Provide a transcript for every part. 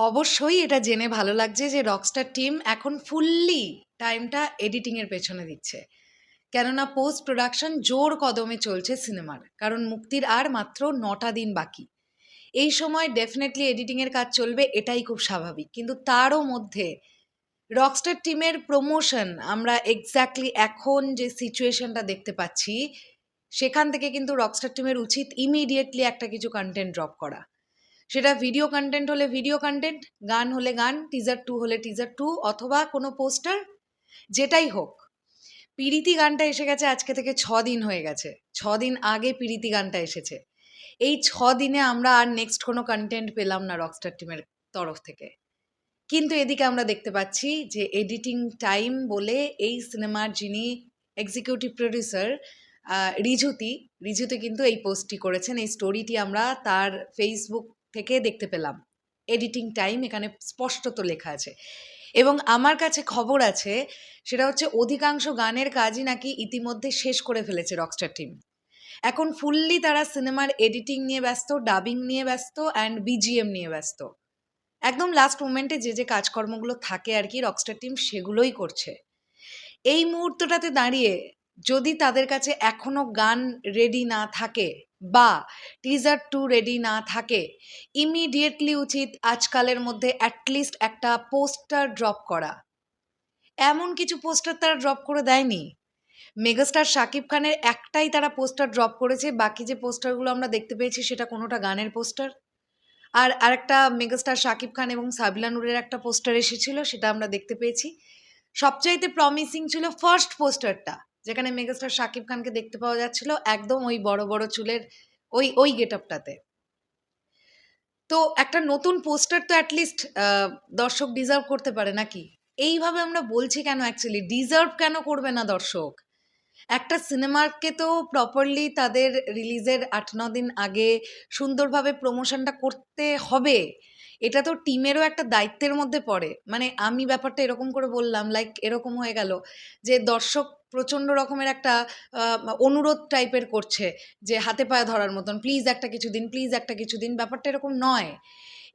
অবশ্যই এটা জেনে ভালো লাগছে যে রকস্টার টিম এখন ফুললি টাইমটা এডিটিংয়ের পেছনে দিচ্ছে, কেননা পোস্ট প্রোডাকশন জোর কদমে চলছে সিনেমার, কারণ মুক্তির আর মাত্র 9টা দিন বাকি। এই সময় ডেফিনেটলি এডিটিংয়ের কাজ চলবে, এটাই খুব স্বাভাবিক। কিন্তু তারও মধ্যে রকস্টার টিমের প্রমোশন, আমরা এক্স্যাক্টলি এখন যে সিচুয়েশনটা দেখতে পাচ্ছি, সেখান থেকে কিন্তু রকস্টার টিমের উচিত ইমিডিয়েটলি একটা কিছু কন্টেন্ট ড্রপ করা। সেটা ভিডিও কন্টেন্ট হলে ভিডিও কন্টেন্ট, গান হলে গান, টিজার 2 হলে টিজার 2, অথবা কোনো পোস্টার, যেটাই হোক। পিরিতি গানটা এসে গেছে আজকে থেকে 6 দিন হয়ে গেছে, 6 দিন আগে পিরিতি গানটা এসেছে। এই 6 দিনে আমরা আর নেক্সট কোনো কন্টেন্ট পেলাম না রকস্টার টিমের তরফ থেকে। কিন্তু এদিকে আমরা দেখতে পাচ্ছি যে এডিটিং টাইম বলে এই সিনেমার যিনি এক্সিকিউটিভ প্রডিউসার রিজুতি কিন্তু এই পোস্টটি করেছেন। এই স্টোরিটি আমরা তার ফেসবুক থেকে দেখতে পেলাম। এডিটিং টাইম এখানে স্পষ্টত লেখা আছে, এবং আমার কাছে খবর আছে সেটা হচ্ছে অধিকাংশ গানের কাজই নাকি ইতিমধ্যে শেষ করে ফেলেছে রকস্টার টিম। এখন ফুললি তারা সিনেমার এডিটিং নিয়ে ব্যস্ত, ডাবিং নিয়ে ব্যস্ত, অ্যান্ড বিজিএম নিয়ে ব্যস্ত। একদম লাস্ট মোমেন্টে যে কাজকর্মগুলো থাকে আর কি, রকস্টার টিম সেগুলোই করছে। এই মুহূর্তটাতে দাঁড়িয়ে যদি তাদের কাছে এখনো গান রেডি না থাকে বা টিজার 2 রেডি না থাকে, ইমিডিয়েটলি উচিত আজকালের মধ্যে অ্যাটলিস্ট একটা পোস্টার ড্রপ করা। এমন কিছু পোস্টার তারা ড্রপ করে দেয়নি। মেগাস্টার শাকিব খানের একটাই তারা পোস্টার ড্রপ করেছে, বাকি যে পোস্টারগুলো আমরা দেখতে পেয়েছি সেটা কোনোটা গানের পোস্টার। আর আরেকটা মেগাস্টার শাকিব খান এবং সাবিলা নূরের একটা পোস্টার এসেছিল, সেটা আমরা দেখতে পেয়েছি। সবচাইতে প্রমিসিং ছিল ফার্স্ট পোস্টারটা, যেখানে মেগাস্টার শাকিব খানকে দেখতে পাওয়া যাচ্ছিল একদম ওই বড় বড় চুলের ওই গেট আপটাতে। তো একটা নতুন পোস্টার তো অ্যাটলিস্ট দর্শক ডিজার্ভ করতে পারে নাকি? এইভাবে আমরা বলছি কেন? অ্যাকচুয়ালি ডিজার্ভ কেন করবে না দর্শক? একটা সিনেমাকে তো প্রপারলি তাদের রিলিজের 8-9 দিন আগে সুন্দরভাবে প্রমোশনটা করতে হবে। এটা তো টিমেরও একটা দায়িত্বের মধ্যে পড়ে। মানে আমি ব্যাপারটা এরকম করে বললাম, লাইক এরকম হয়ে গেল যে দর্শক প্রচণ্ড রকমের একটা অনুরোধ টাইপের করছে যে হাতে পায়ে ধরার মতন, প্লিজ একটা কিছু দিন, প্লিজ একটা কিছু দিন। ব্যাপারটা এরকম নয়।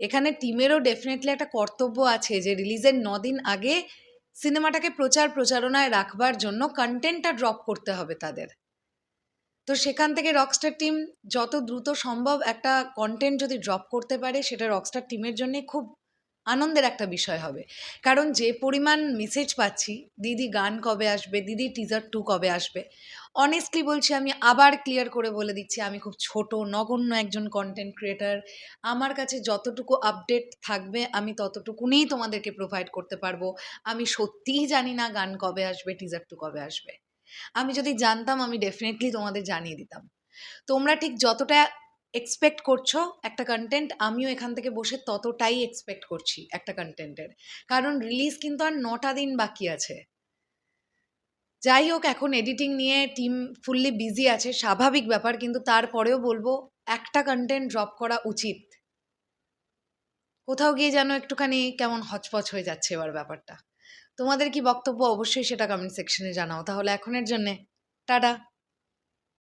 এখানে টিমেরও ডেফিনেটলি একটা কর্তব্য আছে যে রিলিজের 9 দিন আগে সিনেমাটাকে প্রচারণায় রাখবার জন্য কন্টেন্টটা ড্রপ করতে হবে তাদের। তো সেখান থেকে রকস্টার টিম যত দ্রুত সম্ভব একটা কন্টেন্ট যদি ড্রপ করতে পারে, সেটা রকস্টার টিমের জন্যে খুব আনন্দের একটা বিষয় হবে। কারণ যে পরিমাণ মেসেজ পাচ্ছি, দিদি গান কবে আসবে, দিদি টিজার 2 কবে আসবে, অনেস্টলি বলছি, আমি আবার ক্লিয়ার করে বলে দিচ্ছি, আমি খুব ছোট নগণ্য একজন কন্টেন্ট ক্রিয়েটার। আমার কাছে যতটুকু আপডেট থাকবে আমি ততটুকুনিই তোমাদেরকে প্রোভাইড করতে পারবো। আমি সত্যিই জানি না গান কবে আসবে, টিজার 2 কবে আসবে। আমি যদি জানতাম আমি ডেফিনেটলি তোমাদের জানিয়ে দিতাম। তোমরা ঠিক যতটা এক্সপেক্ট করছো একটা কন্টেন্ট, আমিও এখান থেকে বসে ততটাই এক্সপেক্ট করছি একটা কন্টেন্টের। কারণ রিলিজ কিন্তু আর 9টা দিন বাকি আছে। যাই হোক, এখন এডিটিং নিয়ে টিম ফুললি বিজি আছে, স্বাভাবিক ব্যাপার। কিন্তু তারপরেও বলবো একটা কন্টেন্ট ড্রপ করা উচিত। কোথাও গিয়ে যেন একটুখানি কেমন হচপচ হয়ে যাচ্ছে এবার ব্যাপারটা। তোমাদের কি বক্তব্য অবশ্যই সেটা কমেন্ট সেকশনে জানাও। তাহলে এখনের জন্যে টাটা।